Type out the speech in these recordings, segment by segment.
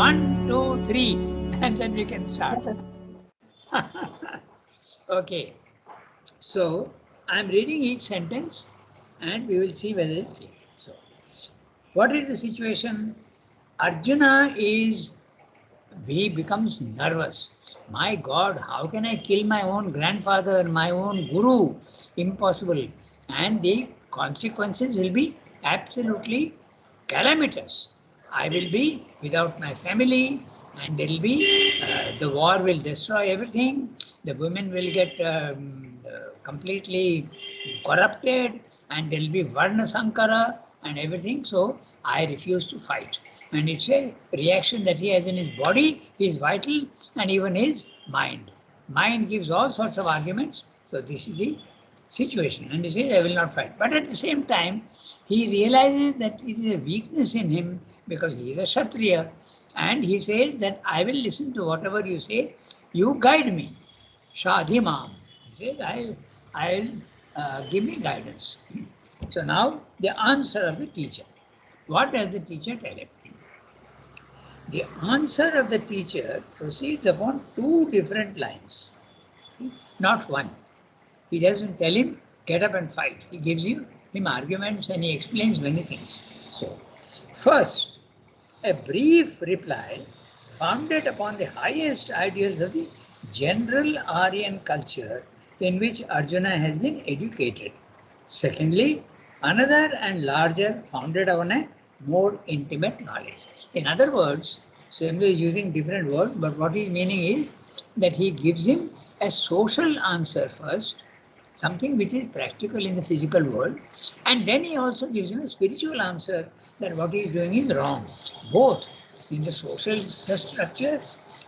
1, 2, 3, and then we can start. Okay. So I'm reading each sentence and we will see whether it's clear. So, what is the situation? Arjuna he becomes nervous. My God, how can I kill my own grandfather, my own guru? Impossible. And the consequences will be absolutely calamitous. I will be without my family, and there will be the war will destroy everything. The women will get completely corrupted, and there will be Varna Sankara and everything. So I refuse to fight. And it's a reaction that he has in his body, his vital, and even his mind. Mind gives all sorts of arguments. So this is the situation, and he says, I will not fight. But at the same time, he realizes that it is a weakness in him because he is a Kshatriya, and he says that I will listen to whatever you say, you guide me. Shadhimam. He says, I'll give me guidance. So now the answer of the teacher. What does the teacher tell him? The answer of the teacher proceeds upon two different lines, not one. He doesn't tell him, get up and fight. He gives him arguments and he explains many things. So, first, a brief reply founded upon the highest ideals of the general Aryan culture in which Arjuna has been educated. Secondly, another and larger founded on a more intimate knowledge. In other words, Swami is using different words, but what his meaning is that he gives him a social answer first, something which is practical in the physical world, and then he also gives him a spiritual answer that what he is doing is wrong. Both in the social structure,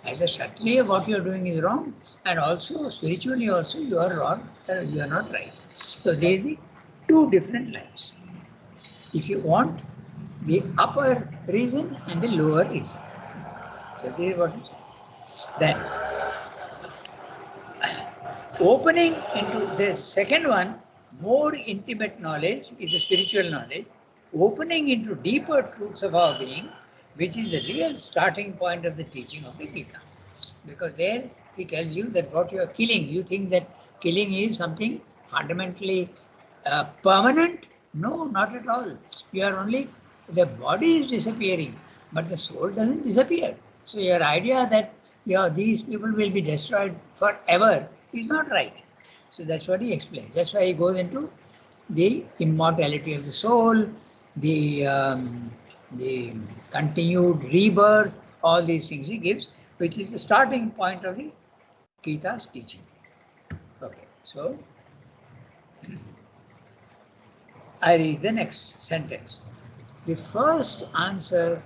as a Kshatriya, what you are doing is wrong, and also spiritually also you are wrong, you are not right. So there is the two different lines. If you want the upper reason and the lower reason. So this is what he says. Then opening into the second one, more intimate knowledge is a spiritual knowledge, opening into deeper truths of our being, which is the real starting point of the teaching of the Gita. Because there he tells you that what you are killing, you think that killing is something fundamentally permanent. No, not at all. You are only, the body is disappearing, but the soul doesn't disappear. So your idea that these people will be destroyed forever is not right. So that's what he explains. That's why he goes into the immortality of the soul, the continued rebirth, all these things he gives, which is the starting point of the Gita's teaching. Okay, so I read the next sentence. The first answer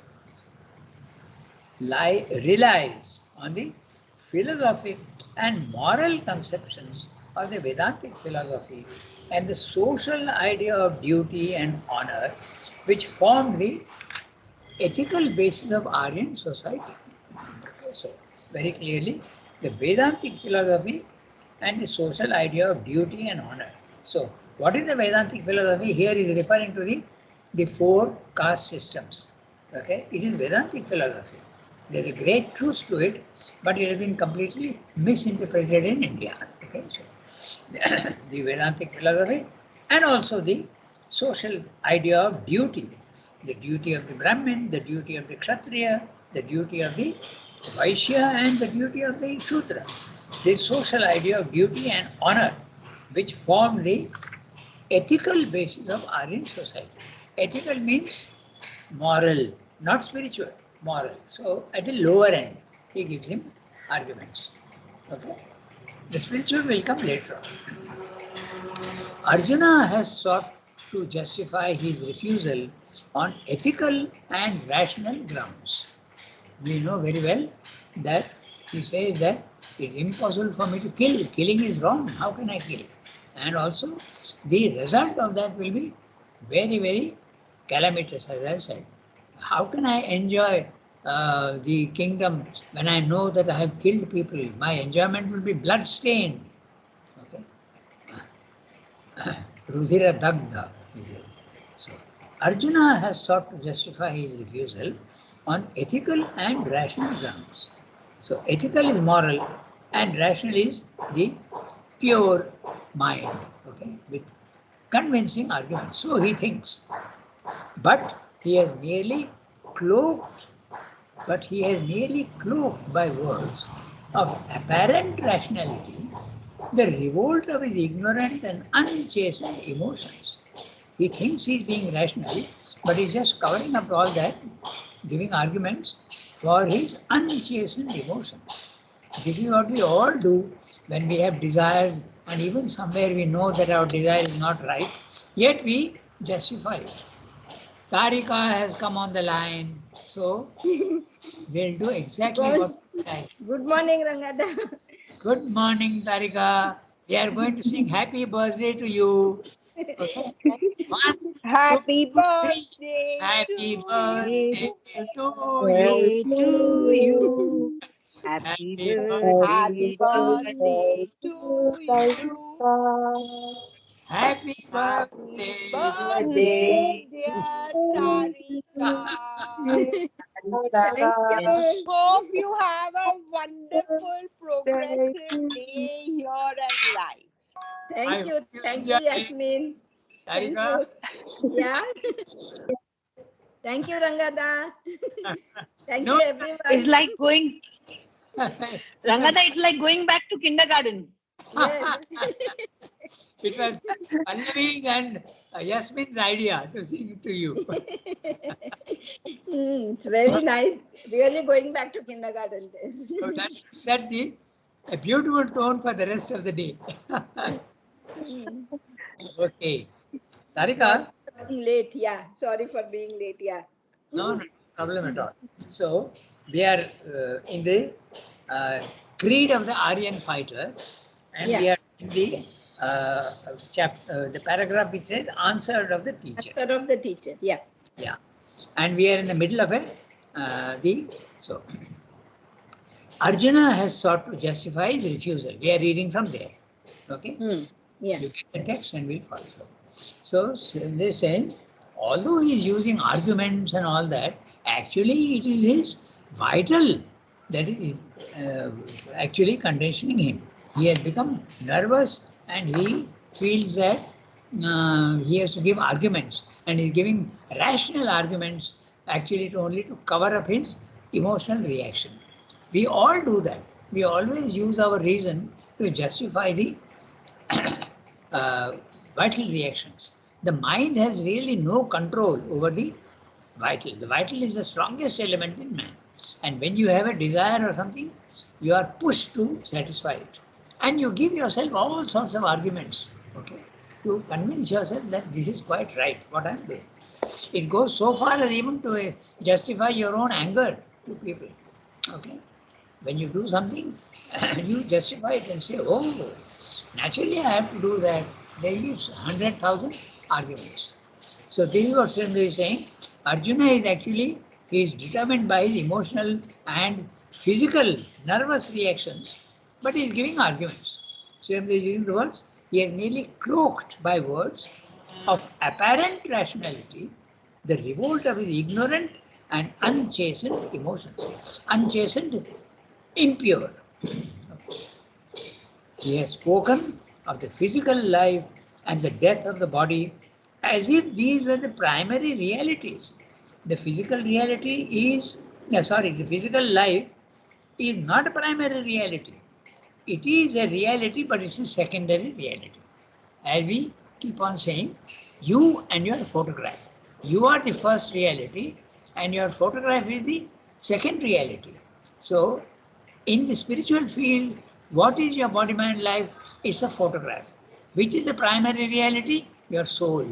relies on the philosophic and moral conceptions of the Vedantic philosophy and the social idea of duty and honor, which formed the ethical basis of Aryan society. So, very clearly, the Vedantic philosophy and the social idea of duty and honor. So, what is the Vedantic philosophy? Here is referring to the four caste systems. Okay, it is Vedantic philosophy. There is a great truth to it, but it has been completely misinterpreted in India. Okay, so the Vedantic philosophy and also the social idea of duty. The duty of the Brahmin, the duty of the Kshatriya, the duty of the Vaishya, and the duty of the Shudra. The social idea of duty and honor, which form the ethical basis of Aryan society. Ethical means moral, not spiritual, moral. So at the lower end, he gives him arguments. Okay? The spiritual will come later on. Arjuna has sought to justify his refusal on ethical and rational grounds. We know very well that he says that it's impossible for me to kill. Killing is wrong. How can I kill? And also, the result of that will be very, very calamitous, as I said. How can I enjoy the kingdom when I know that I have killed people? My enjoyment will be blood-stained. Okay? Rudhira Dagdha is it. So, Arjuna has sought to justify his refusal on ethical and rational grounds. So ethical is moral and rational is the pure mind, okay, with convincing arguments. So he thinks. But he has merely cloaked, but he has merely cloaked by words of apparent rationality the revolt of his ignorant and unchastened emotions. He thinks he's being rational, but he's just covering up all that, giving arguments for his unchastened emotions. This is what we all do when we have desires, and even somewhere we know that our desire is not right, yet we justify it. Tarika has come on the line, so we'll do exactly what we said. Good morning, Rangada. Good morning, Tarika. We are going to sing happy birthday to you. Okay? One, Happy two, three. birthday Happy to you. birthday to you. Birthday to you. Happy Happy birthday. Happy birthday to birthday to you. you. Happy Happy birthday. birthday, dear Tarika. Thank you. Hope you have a wonderful, progressive day here and life. I Thank hope you. you Thank enjoy you, it. Yasmin. Thank Tarika. you. Yeah. Thank you, Rangada. Thank No, you, It's everyone. like going, it was Rangada, it's like going back to kindergarten. Yes. it was Pallavi and Yasmin's idea to sing to you. It's very nice. Really going back to kindergarten days. So that set the a beautiful tone for the rest of the day. Okay. Sorry Tarika, for being late. Yeah. Sorry for being late. Yeah. no problem at all. So we are in the uh, creed of the Aryan fighter, and we Yeah. are in the the paragraph which says answer of the teacher. Answer of the teacher. Yeah. Yeah, and we are in the middle of a the so Arjuna has sought to justify his refusal. We are reading from there. Okay. Yeah. You get the text and we'll follow. So they say, although he is using arguments and all that, actually it is his vital that is actually conditioning him. He has become nervous and he feels that he has to give arguments and he's giving rational arguments actually only to cover up his emotional reaction. We all do that. We always use our reason to justify the uh, vital reactions. The mind has really no control over the vital. The vital is the strongest element in man. And when you have a desire or something, you are pushed to satisfy it. And you give yourself all sorts of arguments, okay, to convince yourself that this is quite right, what I'm doing. It goes so far as even to justify your own anger to people. Okay. When you do something, you justify it and say, oh, naturally I have to do that. They use 100,000 arguments. So this is what Srindra is saying. Arjuna is actually, he is determined by his emotional and physical nervous reactions, but he is giving arguments. Srindra is using the words, he has merely cloaked by words of apparent rationality the revolt of his ignorant and unchastened emotions. Unchastened, impure. He has spoken of the physical life and the death of the body as if these were the primary realities. The physical reality is, the physical life is not a primary reality. It is a reality, but it's a secondary reality. As we keep on saying, you and your photograph. You are the first reality, and your photograph is the second reality. So, in the spiritual field, what is your body mind life? It's a photograph. Which is the primary reality? Your soul.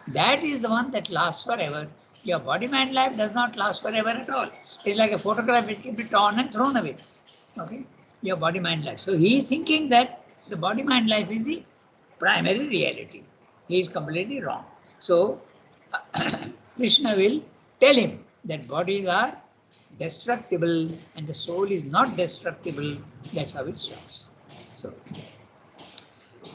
That is the one that lasts forever. Your body mind life does not last forever at all. It's like a photograph which can be torn and thrown away. Okay? Your body mind life. So he is thinking that the body mind life is the primary reality. He is completely wrong. So Krishna will tell him that bodies are destructible and the soul is not destructible. That's how it starts.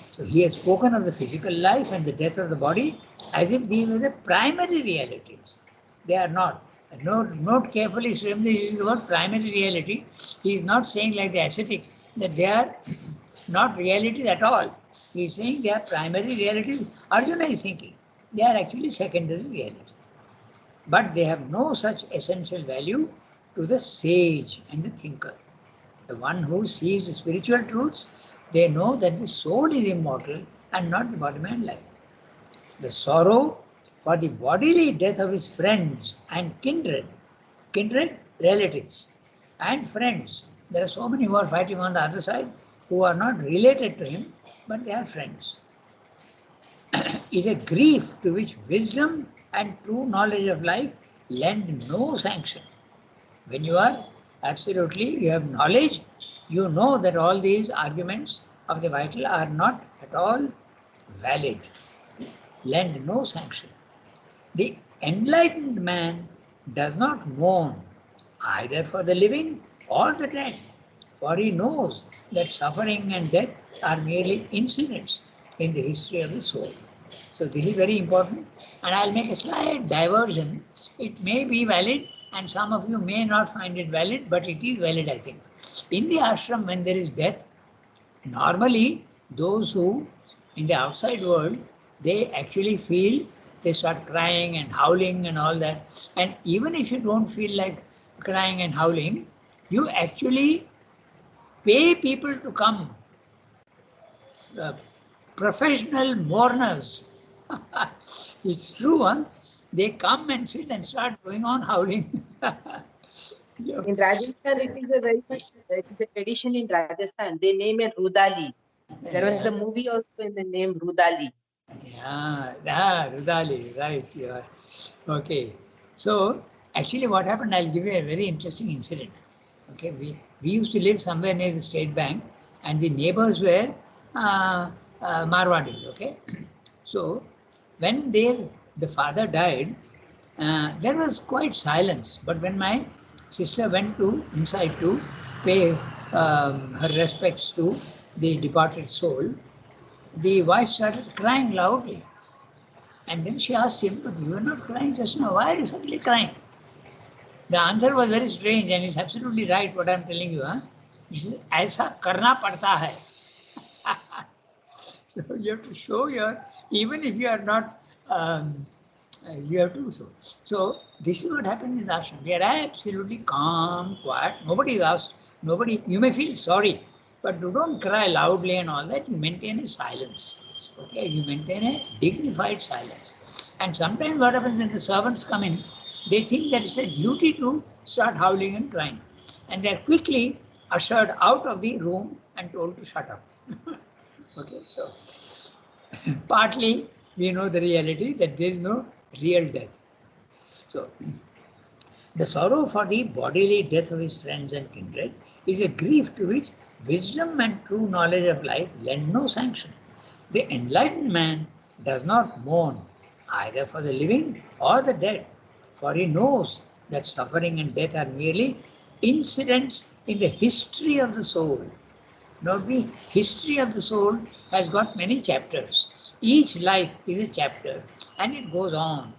So he has spoken of the physical life and the death of the body as if these were the primary realities. They are not. Note carefully, Srimji uses the word primary reality. He is not saying like the ascetic that they are not realities at all. He is saying they are primary realities. Arjuna is thinking they are actually secondary realities. But they have no such essential value to the sage and the thinker. The one who sees the spiritual truths, they know that the soul is immortal and not the body, mind, life. The sorrow for the bodily death of his friends and kindred relatives and friends. There are so many who are fighting on the other side who are not related to him, but they are friends. Is a grief to which wisdom and true knowledge of life lend no sanction. When you are absolutely, you have knowledge, you know that all these arguments of the vital are not at all valid, lend no sanction. The enlightened man does not mourn either for the living or the dead, for he knows that suffering and death are merely incidents in the history of the soul. So this is very important, and I'll make a slight diversion. It may be valid, and some of you may not find it valid, but it is valid, I think. In the ashram, when there is death, normally those who in the outside world, they actually feel, they start crying and howling and all that. And even if you don't feel like crying and howling, you actually pay people to come, uh, professional mourners. It's true, huh? They come and sit and start going on howling. Yeah. In Rajasthan, it is a very much, it is a tradition in Rajasthan. They name it Rudali. There was a movie also in the name Rudali. Yeah, Rudali, right, you are. Okay. So, actually what happened, I'll give you a very interesting incident. Okay, we used to live somewhere near the State Bank, and the neighbors were Marwadis, okay. So, when the father died, there was quite silence. But when my sister went to inside to pay her respects to the departed soul, the wife started crying loudly. And then she asked him, but you were not crying just now. Why are you suddenly crying? The answer was very strange, and it's absolutely right what I'm telling you. Huh? He said, ऐसा करना पड़ता है. So you have to show even if you are not, you have to do so. So this is what happens in the ashram. They are absolutely calm, quiet. Nobody is asked. Nobody. You may feel sorry, but you don't cry loudly and all that. You maintain a silence. Okay, you maintain a dignified silence. And sometimes what happens when the servants come in, they think that it's a duty to start howling and crying, and they are quickly ushered out of the room and told to shut up. Okay, so partly we know the reality that there is no real death. So the sorrow for the bodily death of his friends and kindred is a grief to which wisdom and true knowledge of life lend no sanction. The enlightened man does not mourn either for the living or the dead, for he knows that suffering and death are merely incidents in the history of the soul. Now, the history of the soul has got many chapters. Each life is a chapter, and it goes on.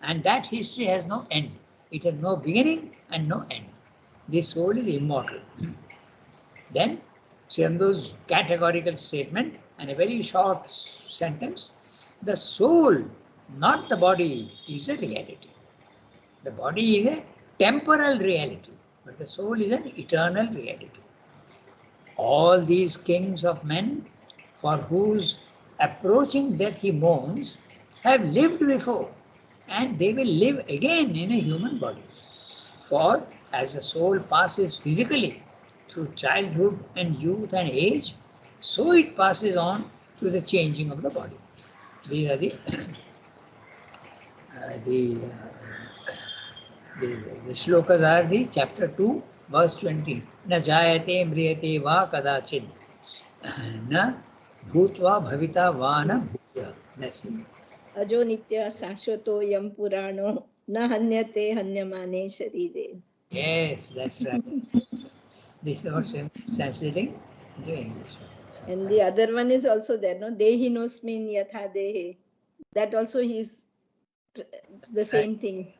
And that history has no end. It has no beginning and no end. The soul is immortal. Then, Shendo's categorical statement and a very short sentence: the soul, not the body, is a reality. The body is a temporal reality, but the soul is an eternal reality. All these kings of men, for whose approaching death he mourns, have lived before, and they will live again in a human body. For as the soul passes physically through childhood and youth and age, so it passes on to the changing of the body. These are the shlokas are the chapter 2, verse 20. Na jayate mriyate va kadachid. Na bhutva bhavita va na bhutya. That's it. अजो नित्य शाश्वतो यम पुराणो न हन्यते हन्यमाने शरीरे. Yes, that's right. This is what I'm translating into English. And the other one is also there, no? Dehi nosmin yatha dehe. That also is the same thing.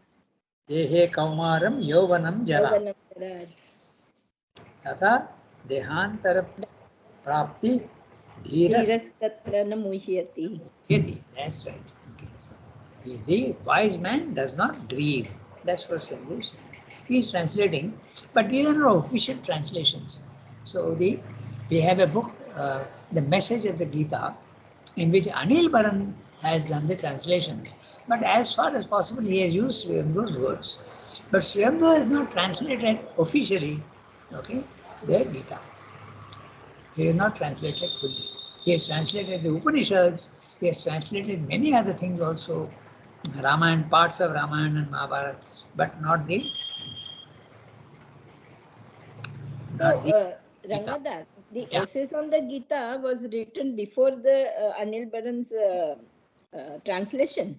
Dehe kaumaram yovanam jara. Tata dehantara prapti dhiras. Dhirastattra na muhyati. That's right. The wise man does not grieve. That's what Sandhu is saying. He is translating, but these are not official translations. So we have a book, The Message of the Gita, in which Anil Baran has done the translations. But as far as possible, he has used Sri Aurobindo words. But Sri Aurobindo has not translated officially, okay, the Gita. He has not translated fully. He has translated the Upanishads, he has translated many other things also, Ramayana, parts of Ramayana and Mahabharata, but not the Rangadar, the yeah. essays on the Gita was written before the Anil Baran's translation.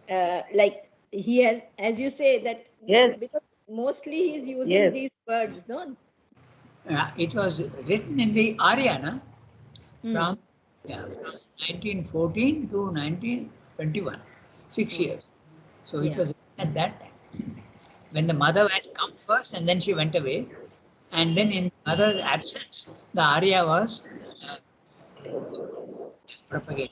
Like he has, as you say, that because mostly he is using these words, no? It was written in the Aryana from 1914 to 1921, 6 years. So it was at that time when the mother had come first and then she went away. And then in mother's absence, the Arya was propagated.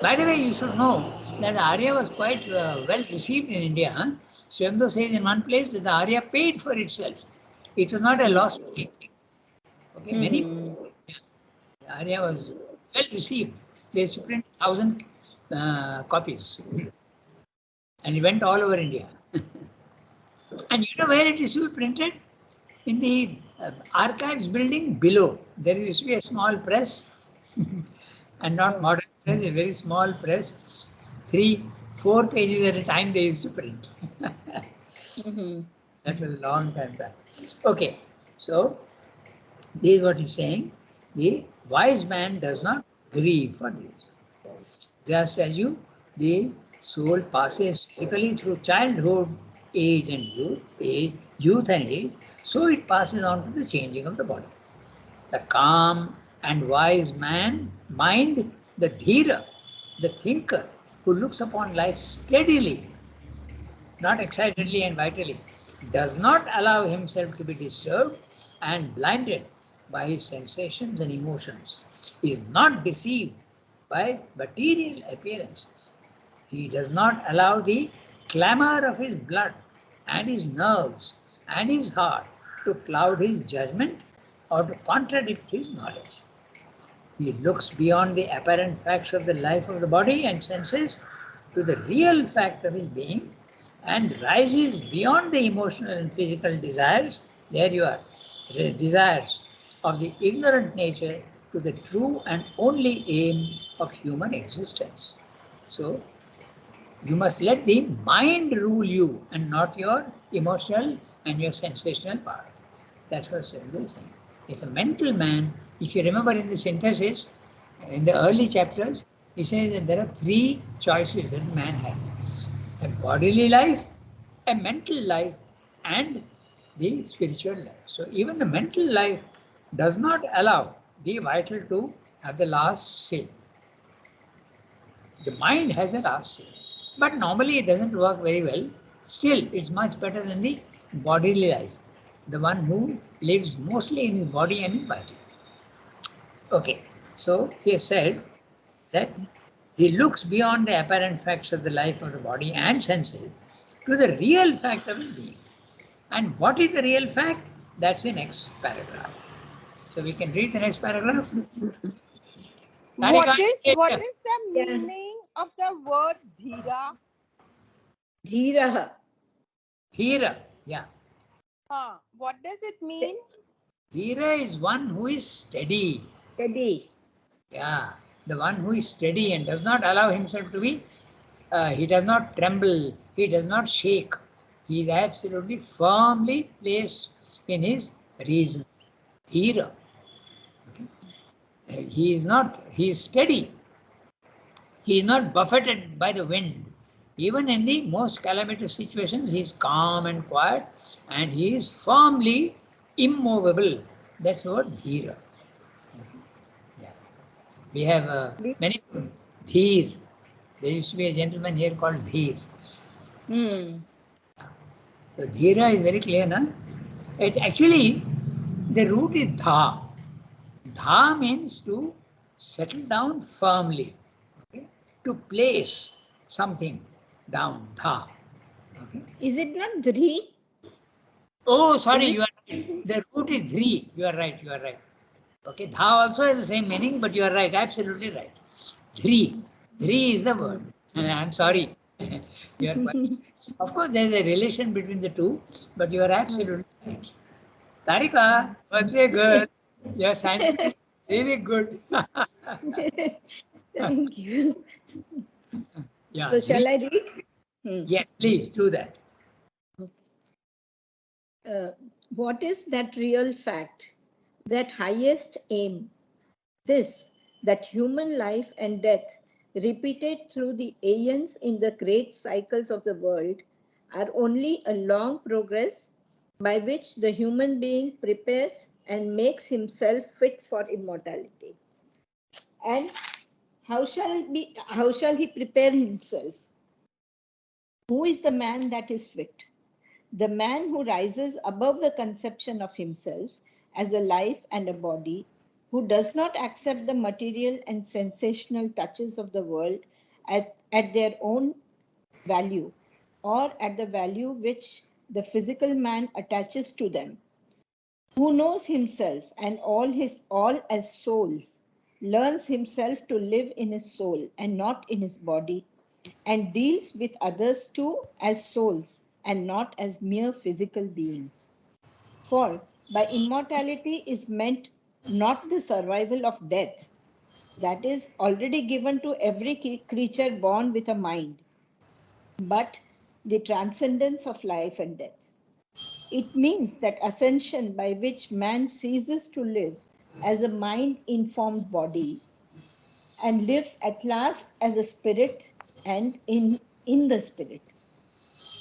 By the way, you should know that the Arya was quite well received in India. Huh? Swamdo says in one place that the Arya paid for itself. It was not a lost thing. Okay, many the Arya was well received. They used to print 1,000 copies, and it went all over India. And you know where it is printed? In the archives building below. There used to be a small press, and not modern press, a very small press. 3-4 pages at a time they used to print. That was a long time back. Okay, so this is what he's saying. The wise man does not grieve for this. Just as the soul passes physically through childhood, age and youth and age, so it passes on to the changing of the body. The calm and wise man, mind, the dhira, the thinker, who looks upon life steadily, not excitedly and vitally, does not allow himself to be disturbed and blinded by his sensations and emotions, is not deceived by material appearances. He does not allow the clamor of his blood and his nerves and his heart to cloud his judgment or to contradict his knowledge. He looks beyond the apparent facts of the life of the body and senses to the real fact of his being and rises beyond the emotional and physical desires. There you are, the desires of the ignorant nature to the true and only aim of human existence. So, you must let the mind rule you and not your emotional and your sensational part. That's what Sridhar is saying. It's a mental man. If you remember in the synthesis, in the early chapters, he says that there are 3 choices that man has: a bodily life, a mental life, and the spiritual life. So even the mental life does not allow the vital to have the last say. The mind has a last say. But normally it doesn't work very well. Still, it's much better than the bodily life, the one who lives mostly in his body and his body. Okay, so he has said that he looks beyond the apparent facts of the life of the body and senses to the real fact of his being. And what is the real fact? That's the next paragraph. So we can read the next paragraph. What is the meaning of the word dhira? Dhira. Dhira, yeah. What does it mean? Dhira is one who is steady. Steady. Yeah, the one who is steady and does not allow himself to be, he does not tremble, he does not shake. He is absolutely firmly placed in his reason. Dhira. Okay. He is steady. He is not buffeted by the wind. Even in the most calamitous situations, he is calm and quiet, and he is firmly immovable. That's the word dhira. Yeah. We have many dheer. There used to be a gentleman here called Dheer. Hmm. So Dhira is very clear, na? It actually, the root is Dha. Dha means to settle down firmly, okay? To place something down, Dha. Okay? Is it not Dhri? Oh, sorry, Is it? you are right. The root is Dhri. You are right, you are right. Okay, Dha also has the same meaning, but you are right, absolutely right. Dhri. Dhri is the word. I'm sorry. You are quite. Of course, there is a relation between the two, but you are absolutely right. Tarika, birthday girl. Your Sanskrit is really good. Thank you. Yeah, So shall I read? yes, please do that. Uh, what is that real fact, that highest aim, this, that human life and death, repeated through the aeons in the great cycles of the world, are only a long progress by which the human being prepares and makes himself fit for immortality? And how shall he prepare himself? Who is the man that is fit? The man who rises above the conception of himself as a life and a body, who does not accept the material and sensational touches of the world at their own value, or at the value which the physical man attaches to them, who knows himself and all as souls, learns himself to live in his soul and not in his body, and deals with others too as souls and not as mere physical beings. For by immortality is meant not the survival of death, that is already given to every creature born with a mind, but the transcendence of life and death. It means that ascension by which man ceases to live as a mind informed body and lives at last as a spirit and in the spirit.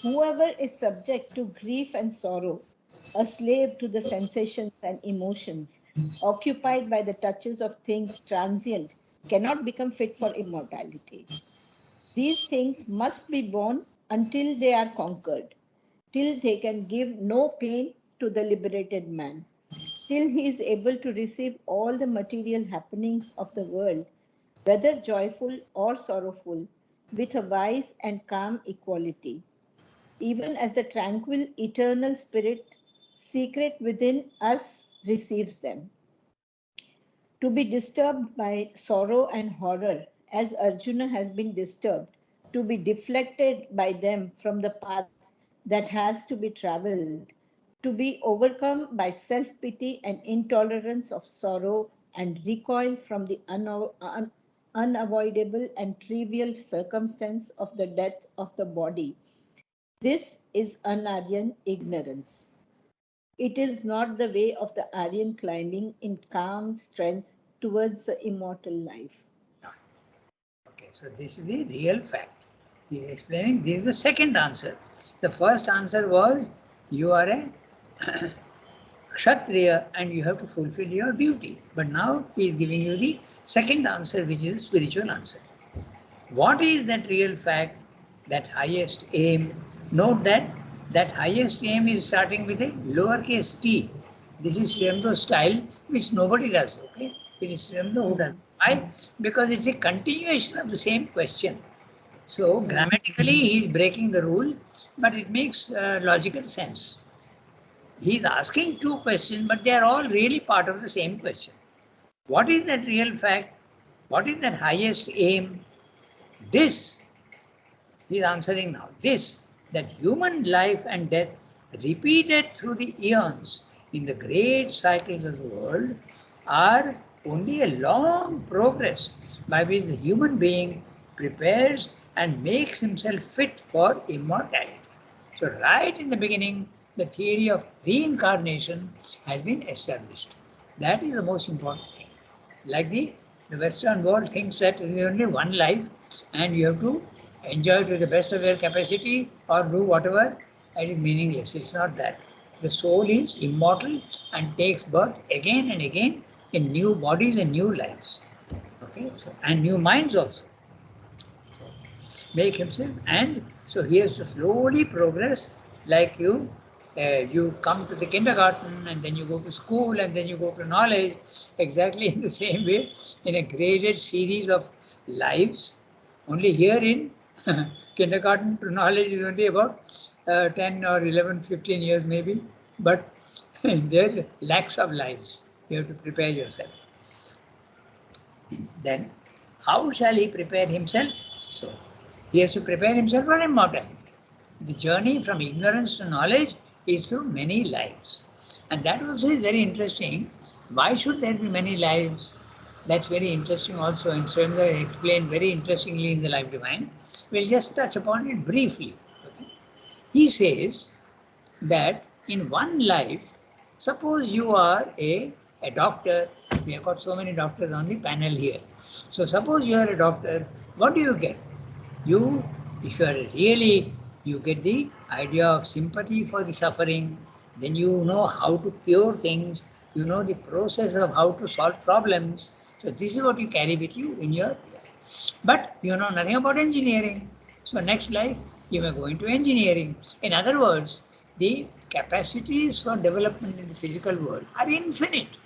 Whoever is subject to grief and sorrow, a slave to the sensations and emotions, occupied by the touches of things transient, cannot become fit for immortality. These things must be borne until they are conquered, till they can give no pain to the liberated man, till he is able to receive all the material happenings of the world, whether joyful or sorrowful, with a wise and calm equality, even as the tranquil eternal spirit secret within us receives them. To be disturbed by sorrow and horror, as Arjuna has been disturbed, to be deflected by them from the path that has to be traveled, to be overcome by self pity and intolerance of sorrow, and recoil from the unavoidable and trivial circumstance of the death of the body. This is Anaryan ignorance. It is not the way of the Aryan climbing in calm strength towards the immortal life. Okay, so this is the real fact. He is explaining this is the second answer. The first answer was you are a Kshatriya and you have to fulfill your duty. But now he is giving you the second answer, which is a spiritual answer. What is that real fact, that highest aim? Note that that highest aim is starting with a lowercase t. This is Srimdo style, which nobody does. Okay, it is Srimdo who does. Why? Because it's a continuation of the same question. So grammatically, he is breaking the rule, but it makes logical sense. He is asking two questions, but they are all really part of the same question. What is that real fact? What is that highest aim? This he is answering now. This, that human life and death repeated through the eons in the great cycles of the world are only a long progress by which the human being prepares and makes himself fit for immortality. So, right in the beginning, the theory of reincarnation has been established. That is the most important thing. Like the Western world thinks that there is only one life and you have to enjoy to the best of your capacity or do whatever, it is meaningless. It's not that. The soul is immortal and takes birth again and again in new bodies and new lives. Okay, so, and new minds also. So make himself, and so he has to slowly progress, like you come to the kindergarten and then you go to school and then you go to knowledge, exactly in the same way, in a graded series of lives. Only here in kindergarten to knowledge is only about 10 or 11, 15 years maybe, but there are lakhs of lives. You have to prepare yourself. Then how shall he prepare himself? So he has to prepare himself for immortality. The journey from ignorance to knowledge is through many lives. And that also is very interesting. Why should there be many lives? That's very interesting also, and Surendra explained very interestingly in the Life Divine. We'll just touch upon it briefly. Okay? He says that in one life, suppose you are a doctor, we have got so many doctors on the panel here. So suppose you are a doctor, what do you get? You, if you are really, you get the idea of sympathy for the suffering, then you know how to cure things, you know the process of how to solve problems. So this is what you carry with you in your life. But you know nothing about engineering. So next life, you may go into engineering. In other words, the capacities for development in the physical world are infinite.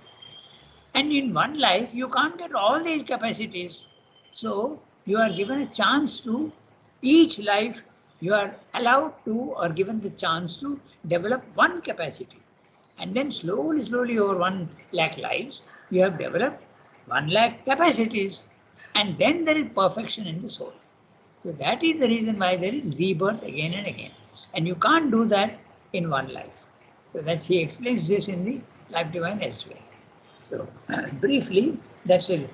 And in one life, you can't get all these capacities. So you are given a chance to, each life, you are allowed to or given the chance to develop one capacity. And then slowly, slowly over 1 lakh lives, you have developed 1 lakh capacities. And then there is perfection in the soul. So that is the reason why there is rebirth again and again. And you can't do that in one life. So that's, he explains this in the Life Divine elsewhere. So briefly, that's a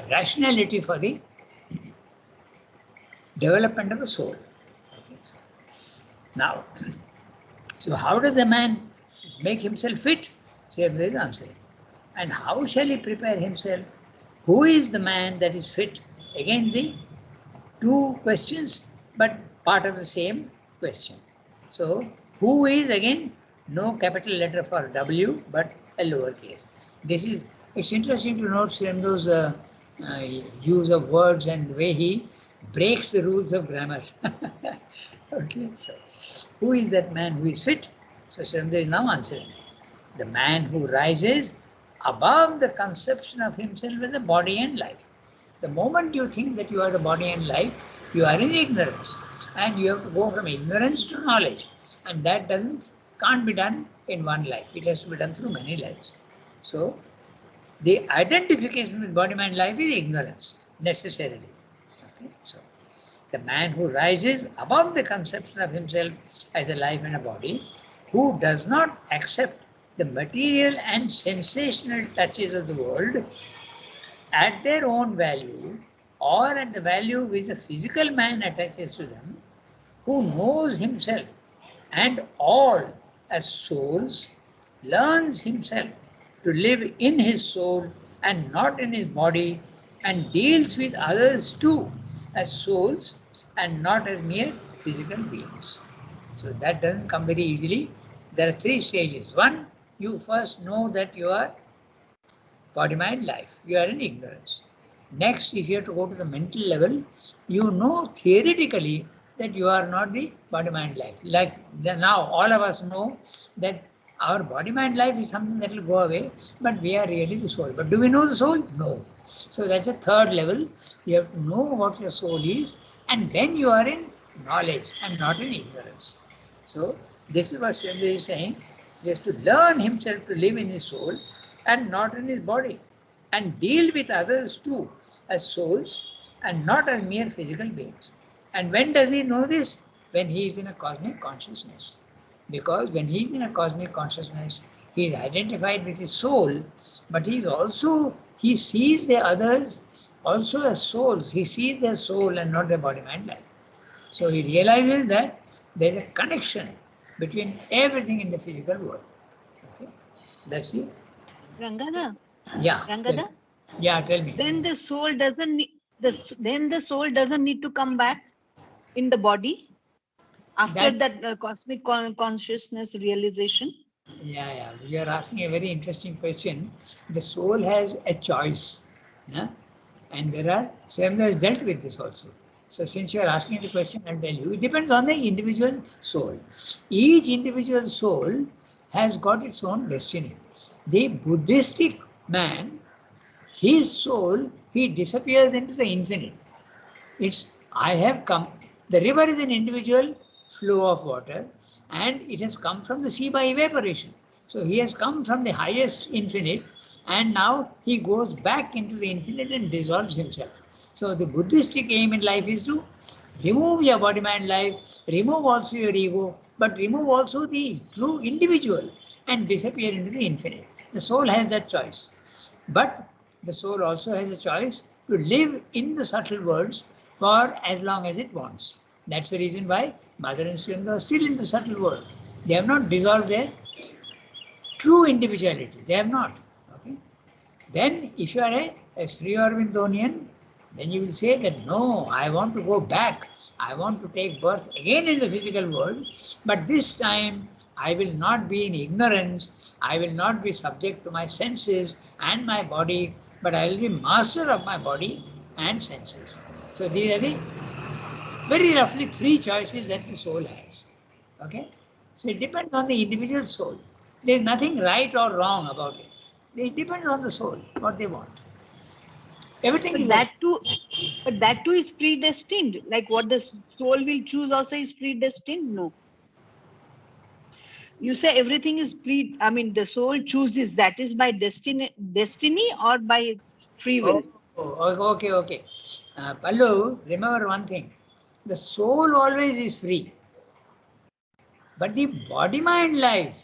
rationality for the development of the soul. Okay. Now, so how does the man make himself fit? So there is answer. And how shall he prepare himself? Who is the man that is fit? Again, the two questions, but part of the same question. So, who is again no capital letter for W, but a lowercase. This is, it's interesting to note Srendo's use of words and the way he breaks the rules of grammar. Okay, so who is that man who is fit? So Srendo is now answering. The man who rises above the conception of himself as a body and life. The moment you think that you are the body and life, you are in ignorance. And you have to go from ignorance to knowledge. And that can't be done in one life. It has to be done through many lives. So, the identification with body, mind, life is ignorance, necessarily. Okay? So, the man who rises above the conception of himself as a life and a body, who does not accept the material and sensational touches of the world at their own value or at the value which the physical man attaches to them, who knows himself and all as souls, learns himself to live in his soul and not in his body, and deals with others too as souls and not as mere physical beings. So that doesn't come very easily. There are 3 stages. One, you first know that you are body, mind, life. You are in ignorance. Next, if you have to go to the mental level, you know theoretically that you are not the body, mind, life. Like now, all of us know that our body, mind, life is something that will go away, but we are really the soul. But do we know the soul? No. So that's a third level. You have to know what your soul is, and then you are in knowledge and not in ignorance. So this is what Srendra is saying. He has to learn himself to live in his soul and not in his body, and deal with others too as souls and not as mere physical beings. And when does he know this? When he is in a cosmic consciousness. Because when he is in a cosmic consciousness, he is identified with his soul, but he sees the others also as souls. He sees their soul and not their body, mind, life. So he realizes that there is a connection between everything in the physical world. Okay, that's it. Rangada, Yeah. Rangada. Yeah, tell me. Then the soul doesn't need the soul doesn't need to come back in the body after that cosmic consciousness realization. Yeah. You are asking a very interesting question. The soul has a choice. Yeah? And there are, Sremda has dealt with this also. So since you are asking the question, I'll tell you, it depends on the individual soul. Each individual soul has got its own destiny. The Buddhistic man, his soul, he disappears into the infinite. It's, I have come, the river is an individual flow of water and it has come from the sea by evaporation. So he has come from the highest infinite and now he goes back into the infinite and dissolves himself. So the Buddhistic aim in life is to remove your body, mind, life, remove also your ego, but remove also the true individual and disappear into the infinite. The soul has that choice. But the soul also has a choice to live in the subtle worlds for as long as it wants. That's the reason why mother and student are still in the subtle world. They have not dissolved their true individuality. They have not. Okay. Then if you are a Sri Aurobindonian, then you will say that no, I want to go back. I want to take birth again in the physical world, but this time I will not be in ignorance. I will not be subject to my senses and my body, but I will be master of my body and senses. So these are the very roughly three choices that the soul has. Okay? So it depends on the individual soul. There is nothing right or wrong about it. It depends on the soul, what they want. Everything is But that too, but that too is predestined. Like what the soul will choose also is predestined. No. You say everything is I mean, the soul chooses. That is by destiny or by its free will. Okay. Pallu, remember one thing. The soul always is free. But the body, mind, life,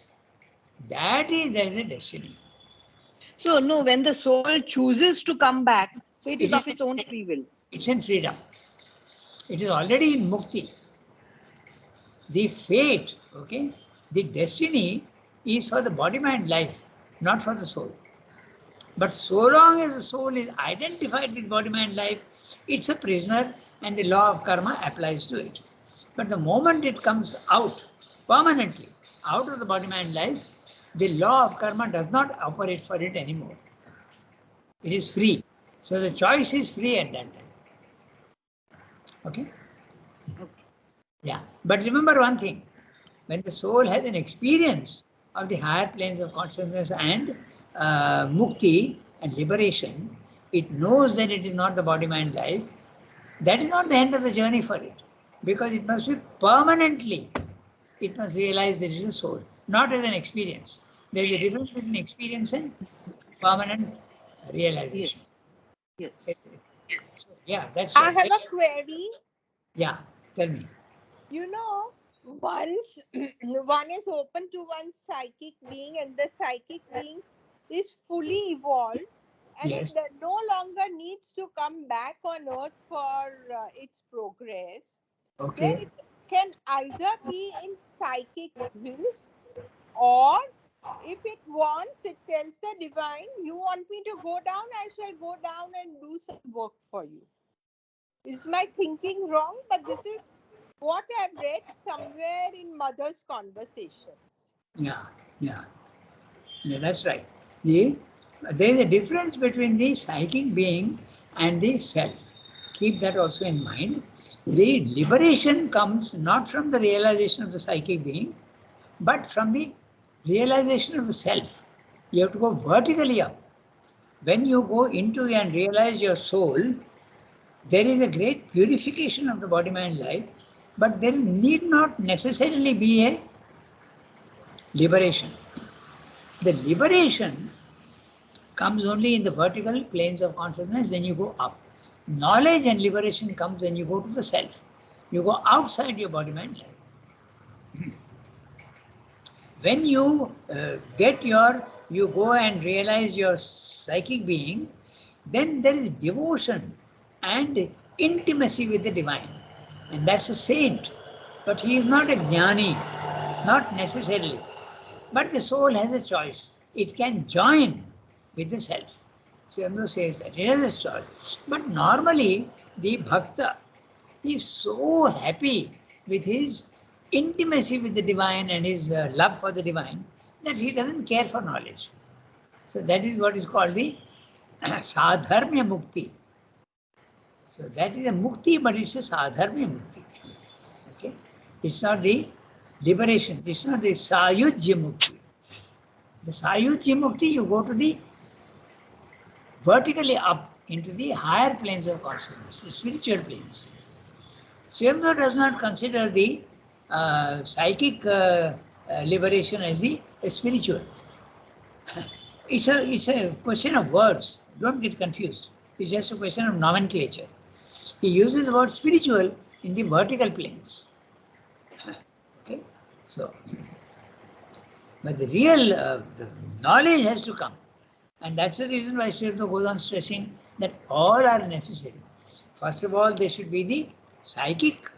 there is a destiny. So no, when the soul chooses to come back, so it is It of is its own free will. it's in freedom. It is already in mukti. The fate, okay, the destiny is for the body, mind, life, not for the soul. But so long as the soul is identified with body, mind, life, it's a prisoner and the law of karma applies to it. But the moment it comes out permanently, out of the body, mind, life, the law of karma does not operate for it anymore. It is free. So the choice is free at that time. Okay? Okay. Yeah. But remember one thing, when the soul has an experience of the higher planes of consciousness and mukti and liberation, it knows that it is not the body, mind, life. That is not the end of the journey for it, because it must be permanently, it must realize that it is a soul, not as an experience. There is a difference between experience and permanent realization. Yes. So, yeah, that's I right. have a query. Yeah, tell me. You know, once one is open to one's psychic being, and the psychic being is fully evolved, and it Yes. no longer needs to come back on earth for its progress, then Okay. it can either be in psychic bliss, or if it wants, it tells the divine, you want me to go down, I shall go down and do some work for you. Is my thinking wrong? But this is what I've read somewhere in mother's conversations. Yeah, yeah. Yeah, that's right. There is a difference between the psychic being and the self. Keep that also in mind. The liberation comes not from the realization of the psychic being, but from the realization of the self. You have to go vertically up. When you go into and realize your soul, there is a great purification of the body, mind, life, but there need not necessarily be a liberation. The liberation comes only in the vertical planes of consciousness when you go up. Knowledge and liberation comes when you go to the self. You go outside your body, mind, life. When you you go and realize your psychic being, then there is devotion and intimacy with the divine. And that's a saint. But he is not a jnani, not necessarily. But the soul has a choice. It can join with the self. Sambhu says that it has a choice. But normally, the bhakta is so happy with his intimacy with the divine and his love for the divine that he doesn't care for knowledge. So that is what is called the sadharmya mukti. So that is a mukti, but it's a sadharmi mukti. Okay, it's not the liberation. It's not the sayujya mukti. The sayujya mukti, you go to the vertically up into the higher planes of consciousness, the spiritual planes. Swayambhav does not consider the psychic liberation as the spiritual. It's a question of words. Don't get confused. It's just a question of nomenclature. He uses the word spiritual in the vertical planes. Okay, so, but the real the knowledge has to come, and that's the reason why Srila goes on stressing that all are necessary. First of all, there should be the psychic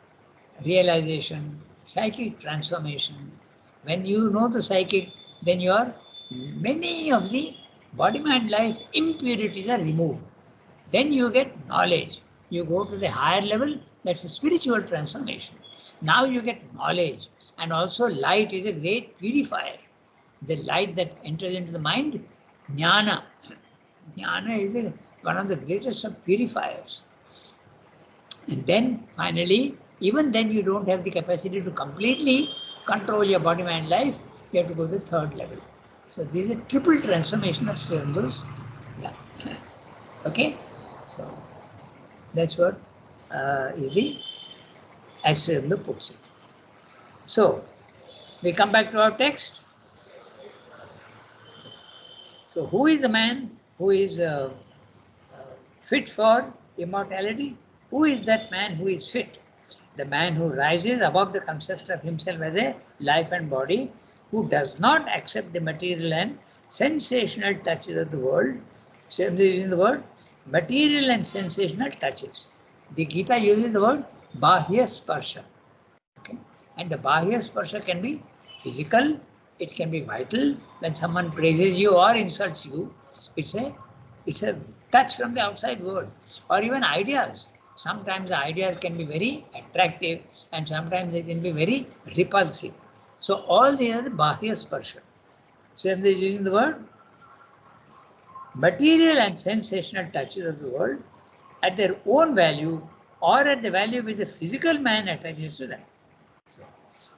realization, psychic transformation. When you know the psychic, then your many of the body, mind, life impurities are removed. Then you get knowledge. You go to the higher level, that's a spiritual transformation. Now you get knowledge, and also light is a great purifier. The light that enters into the mind, jnana. Jnana is one of the greatest of purifiers. And then finally, even then you don't have the capacity to completely control your body, mind, life. You have to go to the third level. So this is a triple transformation of Sriyamdu's life. Okay, so that's what is the as Sriyamdu puts it. So we come back to our text. So who is the man who is fit for immortality? Who is that man who is fit? The man who rises above the concept of himself as a life and body, who does not accept the material and sensational touches of the world. Same is using the word material and sensational touches. The Gita uses the word bahya sparsha. Okay? And the bahya sparsha can be physical, it can be vital. When someone praises you or insults you, it's a touch from the outside world, or even ideas. Sometimes the ideas can be very attractive and sometimes they can be very repulsive. So all these are the bahya sparsha. So if they're using the word material and sensational touches of the world at their own value or at the value which the physical man attaches to them. So,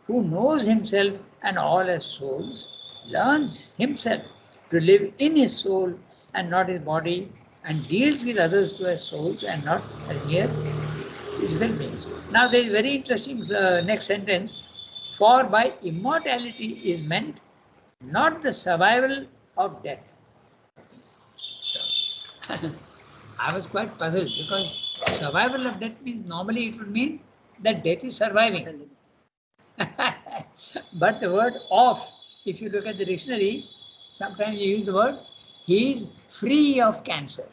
who knows himself and all as souls, learns himself to live in his soul and not his body, and deals with others to as souls and not as mere physical beings. Now there is very interesting next sentence. For by immortality is meant not the survival of death. So, I was quite puzzled because survival of death means normally it would mean that death is surviving. But the word of, if you look at the dictionary, sometimes you use the word he is free of cancer.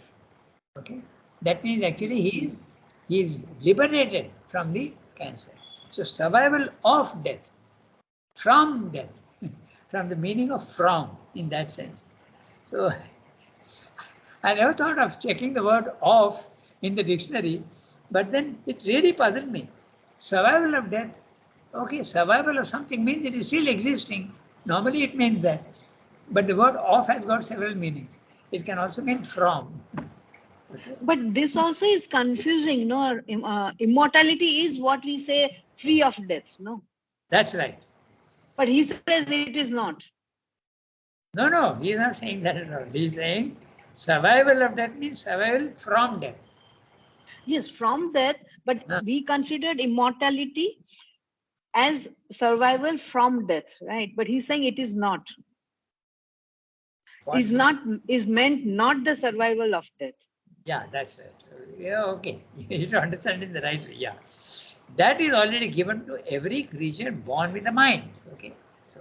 Okay, that means actually he is liberated from the cancer. So survival of death, from death, from the meaning of from in that sense. So I never thought of checking the word of in the dictionary, but then it really puzzled me. Survival of death. Okay, survival of something means it is still existing. Normally it means that. But the word of has got several meanings. It can also mean from. Okay. But this also is confusing, no? Immortality is what we say free of death, no? That's right. But he says it is not. No, he is not saying that at all. He is saying survival of death means survival from death. Yes, from death, but we considered immortality as survival from death, right? But he's saying it is not. Is meant not the survival of death. Yeah, that's right. Yeah, okay. You understand it the right way. Yeah. That is already given to every creature born with a mind. Okay. So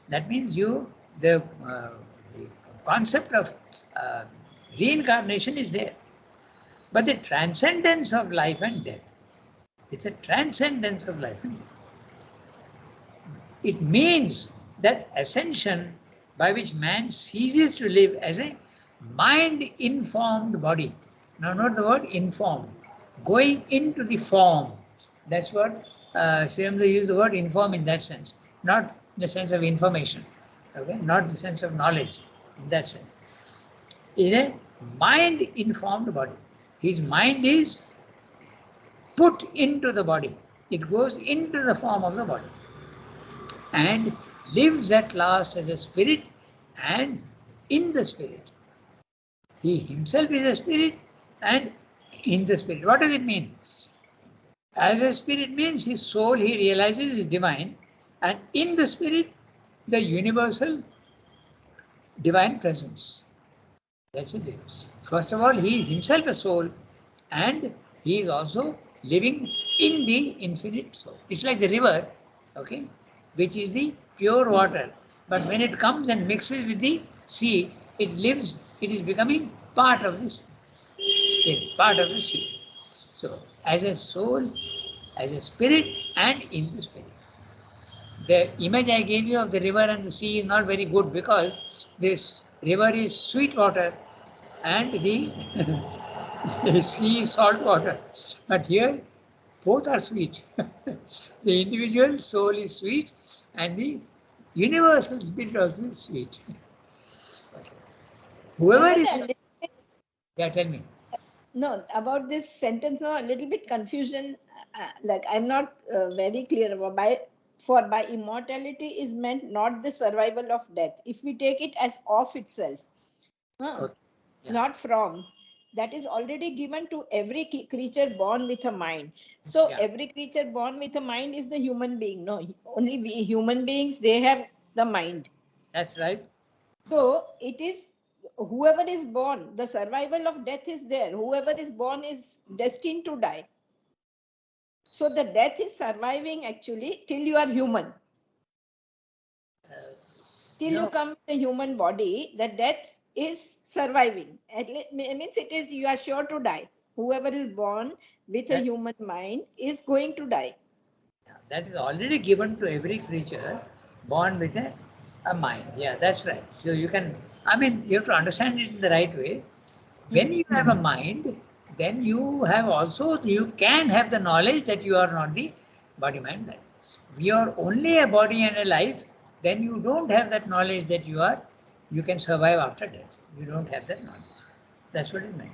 that means the concept of reincarnation is there. But the transcendence of life and death, it's a transcendence of life and death. It means that ascension by which man ceases to live as a mind-informed body. Now note the word informed, going into the form. That's what Sriyamda used the word inform in that sense, not the sense of information, okay, not the sense of knowledge in that sense. In a mind-informed body, his mind is put into the body. It goes into the form of the body and lives at last as a spirit and in the spirit. He himself is a spirit and in the spirit. What does it mean? As a spirit means his soul, he realizes, is divine, and in the spirit, the universal divine presence. That's the difference. First of all, he is himself a soul, and he is also living in the infinite soul. It's like the river, okay, which is the pure water. But when it comes and mixes with the sea, it lives, it is becoming part of the spirit, part of the sea. So, as a soul, as a spirit, and in the spirit. The image I gave you of the river and the sea is not very good because this river is sweet water and the, the sea is salt water. But here, both are sweet. The individual soul is sweet and the universal spirit also is sweet. Whoever is... Yeah, tell me. No, about this sentence, no, a little bit confusion. Like I'm not very clear about by immortality is meant not the survival of death. If we take it as of itself, Okay. Yeah. not from, that is already given to every creature born with a mind. So Yeah. every creature born with a mind is the human being. No, only we human beings, they have the mind. That's right. So it is whoever is born, the survival of death is there. Whoever is born is destined to die. So the death is surviving actually till you are human. Till you come to the human body, the death is surviving. It means it is, you are sure to die. Whoever is born with a human mind is going to die. That is already given to every creature born with a mind. Yeah, that's right. So you can, I mean, you have to understand it in the right way. When you have a mind, then you have also, you can have the knowledge that you are not the body, mind, life. You are only a body and a life, then you don't have that knowledge that you are, you can survive after death. You don't have that knowledge. That's what it meant.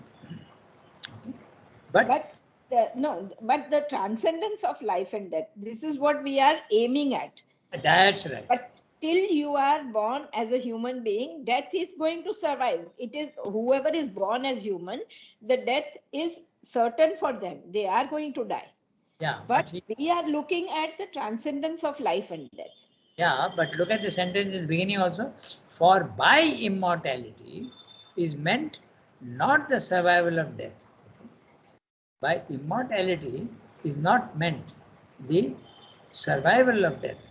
Okay. But But the transcendence of life and death, this is what we are aiming at. that's right. But till you are born as a human being, death is going to survive. It is whoever is born as human, the death is certain for them. They are going to die. Yeah, But we are looking at the transcendence of life and death. yeah, but look at the sentence in the beginning also. For by immortality is meant not the survival of death. By immortality is not meant the survival of death.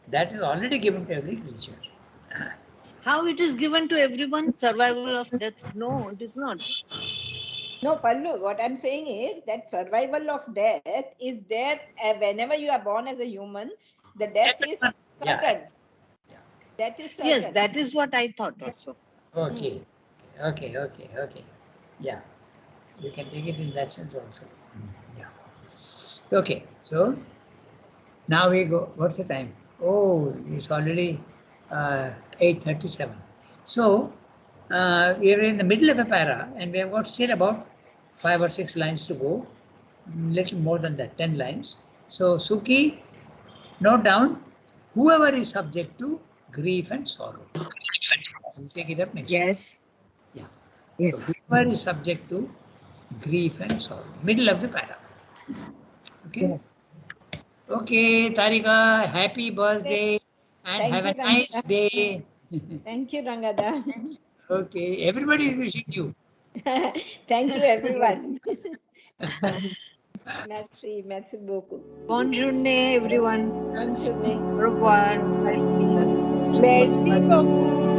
That is already given to every creature. How it is given to everyone? Survival of death? No, it is not. No, Pallu, what I'm saying is that survival of death is there whenever you are born as a human, the death is certain. Yeah. Death is certain. Yes, that is what I thought also. Okay. Okay. Yeah. You can take it in that sense also. Yeah. Okay. So now we go. What's the time? Oh, it's already 8:37. So we are in the middle of a para, and we have got still about 5 or 6 lines to go. Little more than that, 10 lines. So Suki, note down whoever is subject to grief and sorrow. We'll take it up next. Yes. Yeah. Yes. So whoever is subject to grief and sorrow. Middle of the para. Okay. Yes. Okay, Tarika, happy birthday and Thank have you, a nice Rangada. day. Thank you, Rangada. Okay, everybody is wishing you. Thank you, everyone. Merci, merci beaucoup. Bonne journée, everyone. Bonne journée. Au revoir. Merci. Merci beaucoup.